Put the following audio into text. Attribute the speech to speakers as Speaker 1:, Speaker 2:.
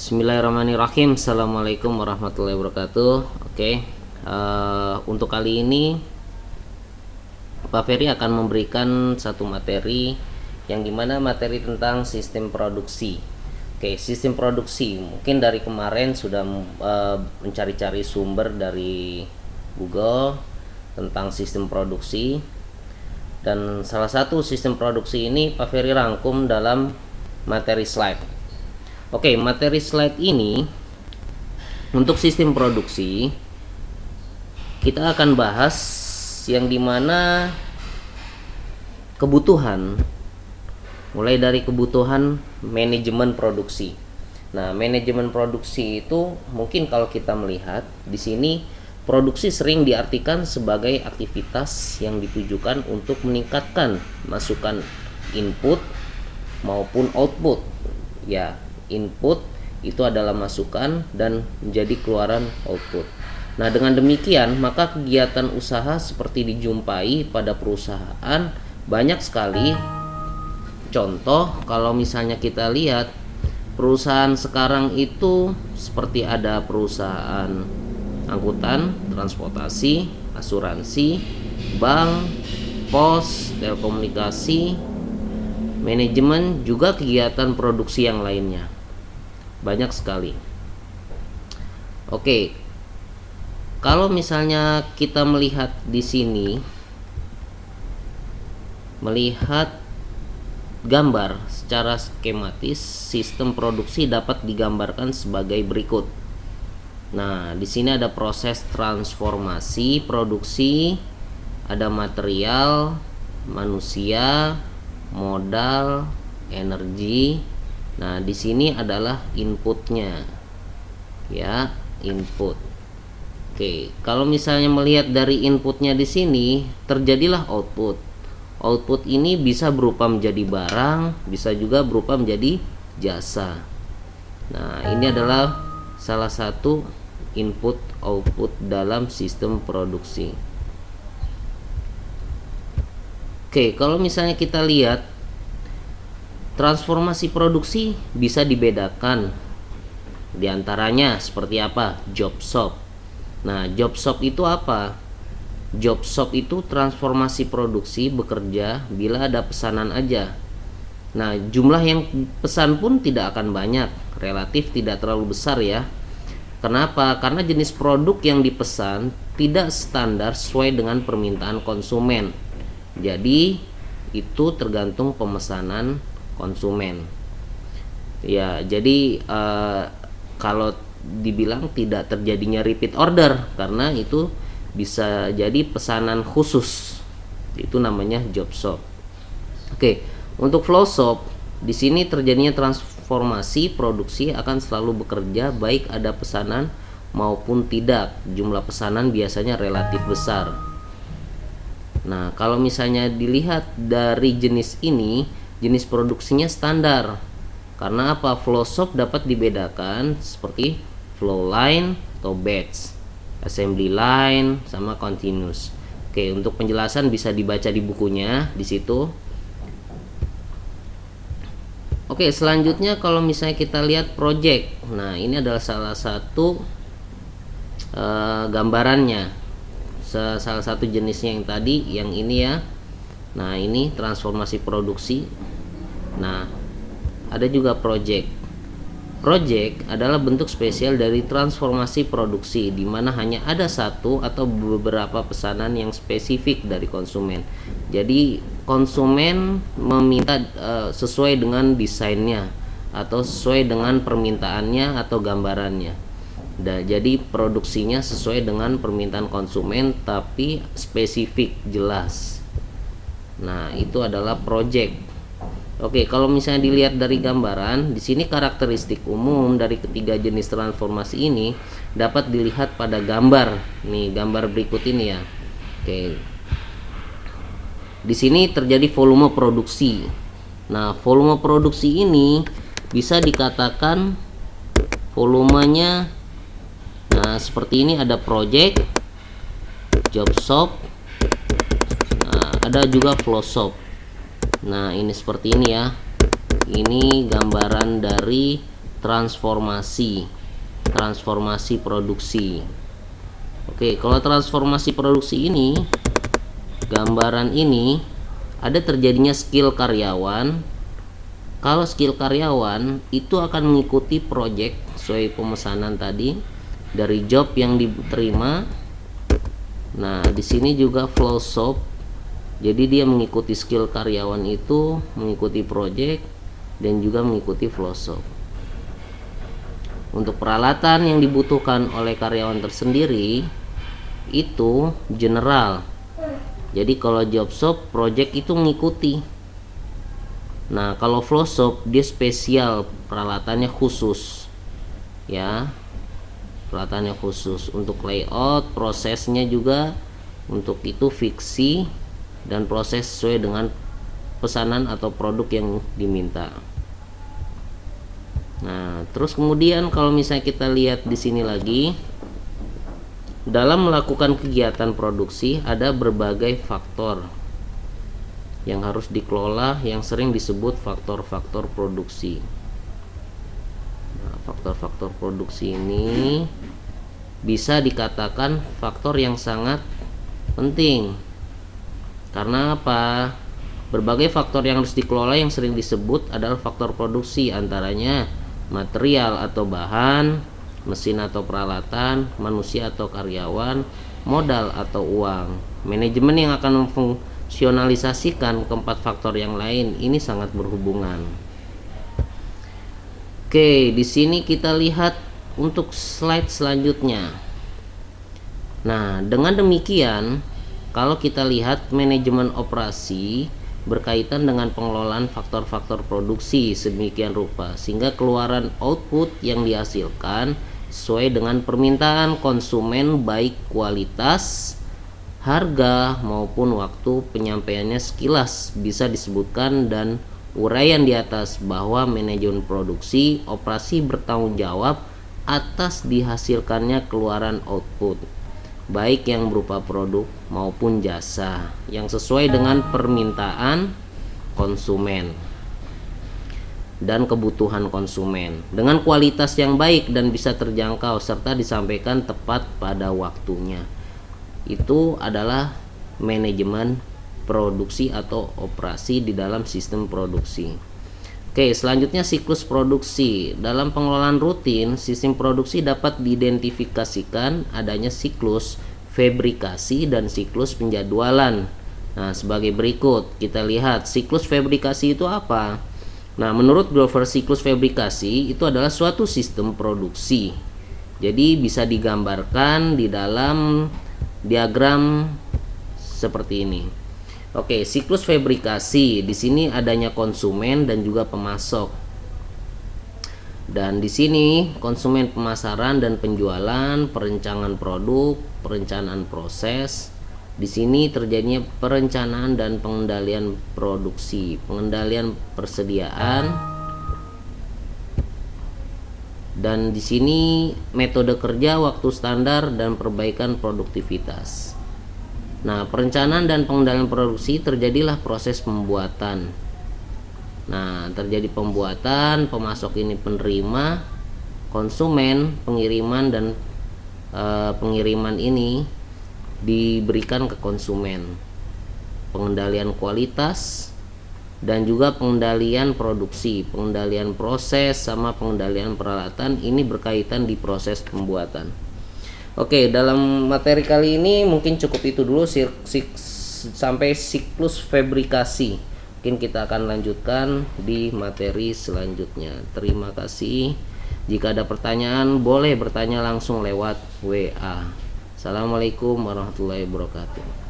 Speaker 1: Bismillahirrahmanirrahim. Assalamualaikum warahmatullahi wabarakatuh. Untuk kali ini Pak Ferry akan memberikan satu materi yang dimana materi tentang sistem produksi. Sistem produksi mungkin dari kemarin sudah mencari-cari sumber dari Google tentang sistem produksi, dan salah satu sistem produksi ini Pak Ferry rangkum dalam materi slide. Materi slide ini untuk sistem produksi kita akan bahas yang dimana kebutuhan, mulai dari kebutuhan manajemen produksi. Nah, manajemen produksi itu mungkin kalau kita melihat di sini, produksi sering diartikan sebagai aktivitas yang ditujukan untuk meningkatkan masukan input maupun output. Ya, input itu adalah masukan dan menjadi keluaran output. Nah, dengan demikian maka kegiatan usaha seperti dijumpai pada perusahaan banyak sekali. Contoh, kalau misalnya kita lihat perusahaan sekarang itu seperti ada perusahaan angkutan, transportasi, asuransi, bank, pos, telekomunikasi, manajemen, juga kegiatan produksi yang lainnya. Banyak sekali. Kalau misalnya kita melihat di sini, melihat gambar secara skematis, sistem produksi dapat digambarkan sebagai berikut. Nah, di sini ada proses transformasi produksi, ada material, manusia, modal, energi. Nah, di sini adalah inputnya. Ya, input. Kalau misalnya melihat dari inputnya di sini, terjadilah output. Output ini bisa berupa menjadi barang, bisa juga berupa menjadi jasa. Nah, ini adalah salah satu input output dalam sistem produksi. Kalau misalnya kita lihat transformasi produksi bisa dibedakan. Di antaranya seperti apa? Job shop. Nah, job shop itu apa? Job shop itu transformasi produksi bekerja bila ada pesanan aja. Nah, jumlah yang pesan pun tidak akan banyak, relatif tidak terlalu besar ya. Kenapa? Karena jenis produk yang dipesan tidak standar sesuai dengan permintaan konsumen. Jadi itu tergantung pemesanan konsumen. Ya, jadi kalau dibilang tidak terjadinya repeat order karena itu bisa jadi pesanan khusus. Itu namanya job shop. Untuk flow shop, di sini terjadinya transformasi produksi akan selalu bekerja baik ada pesanan maupun tidak. Jumlah pesanan biasanya relatif besar. Nah, kalau misalnya dilihat dari jenis ini, jenis produksinya standar. Karena apa? Flow shop dapat dibedakan seperti flow line atau batch, assembly line sama continuous. Untuk penjelasan bisa dibaca di bukunya di situ. Selanjutnya kalau misalnya kita lihat project. Nah, ini adalah salah satu gambarannya. Salah satu jenisnya yang tadi, yang ini ya. Nah, ini transformasi produksi. Nah, ada juga project. Project adalah bentuk spesial dari transformasi produksi di mana hanya ada satu atau beberapa pesanan yang spesifik dari konsumen. Jadi konsumen meminta sesuai dengan desainnya atau sesuai dengan permintaannya atau gambarannya. Jadi produksinya sesuai dengan permintaan konsumen tapi spesifik, jelas. Nah, itu adalah project. Kalau misalnya dilihat dari gambaran, di sini karakteristik umum dari ketiga jenis transformasi ini dapat dilihat pada gambar. Nih, gambar berikut ini ya. Di sini terjadi volume produksi. Nah, volume produksi ini bisa dikatakan volumenya, nah seperti ini, ada project, job shop, nah ada juga flow shop. Nah, ini seperti ini ya. Ini gambaran dari transformasi produksi. Oke, kalau transformasi produksi ini, gambaran ini ada terjadinya skill karyawan. Kalau skill karyawan itu akan mengikuti project sesuai pemesanan tadi dari job yang diterima. Nah, di sini juga flow shop. Jadi dia mengikuti skill karyawan itu, mengikuti project dan juga mengikuti flow shop. Untuk peralatan yang dibutuhkan oleh karyawan tersendiri itu general. Jadi kalau job shop, project itu mengikuti. Nah, kalau flow shop dia spesial, peralatannya khusus. Ya. Peralatannya khusus untuk layout, prosesnya juga untuk itu fiksi dan proses sesuai dengan pesanan atau produk yang diminta. Nah, terus kemudian kalau misalnya kita lihat di sini lagi, dalam melakukan kegiatan produksi ada berbagai faktor yang harus dikelola yang sering disebut faktor-faktor produksi. Nah, faktor-faktor produksi ini bisa dikatakan faktor yang sangat penting. Karena apa? Berbagai faktor yang harus dikelola yang sering disebut adalah faktor produksi, antaranya material atau bahan, mesin atau peralatan, manusia atau karyawan, modal atau uang. Manajemen yang akan memfungsionalisasikan keempat faktor yang lain ini sangat berhubungan. Oke, di sini kita lihat untuk slide selanjutnya. Nah, dengan demikian, kalau kita lihat manajemen operasi berkaitan dengan pengelolaan faktor-faktor produksi sedemikian rupa sehingga keluaran output yang dihasilkan sesuai dengan permintaan konsumen baik kualitas, harga maupun waktu penyampaiannya. Sekilas bisa disebutkan dan uraian di atas bahwa manajemen produksi operasi bertanggung jawab atas dihasilkannya keluaran output baik yang berupa produk maupun jasa yang sesuai dengan permintaan konsumen dan kebutuhan konsumen dengan kualitas yang baik dan bisa terjangkau serta disampaikan tepat pada waktunya. Itu adalah manajemen produksi atau operasi di dalam sistem produksi. Oke, selanjutnya siklus produksi. Dalam pengelolaan rutin, sistem produksi dapat diidentifikasikan adanya siklus fabrikasi dan siklus penjadwalan. Nah, sebagai berikut, kita lihat siklus fabrikasi itu apa? Nah, menurut Grover, siklus fabrikasi itu adalah suatu sistem produksi. Jadi bisa digambarkan di dalam diagram seperti ini. Oke, siklus fabrikasi di sini adanya konsumen dan juga pemasok. Dan di sini konsumen, pemasaran dan penjualan, perencanaan produk, perencanaan proses. Di sini terjadinya perencanaan dan pengendalian produksi, pengendalian persediaan. Dan di sini metode kerja, waktu standar dan perbaikan produktivitas. Nah, perencanaan dan pengendalian produksi terjadilah proses pembuatan. Nah, terjadi pembuatan, pemasok ini penerima, konsumen, pengiriman dan pengiriman ini diberikan ke konsumen. Pengendalian kualitas dan juga pengendalian produksi, pengendalian proses sama pengendalian peralatan ini berkaitan di proses pembuatan. Oke, dalam materi kali ini mungkin cukup itu dulu sampai siklus fabrikasi. Mungkin kita akan lanjutkan di materi selanjutnya. Terima kasih. Jika ada pertanyaan, boleh bertanya langsung lewat WA. Assalamualaikum warahmatullahi wabarakatuh.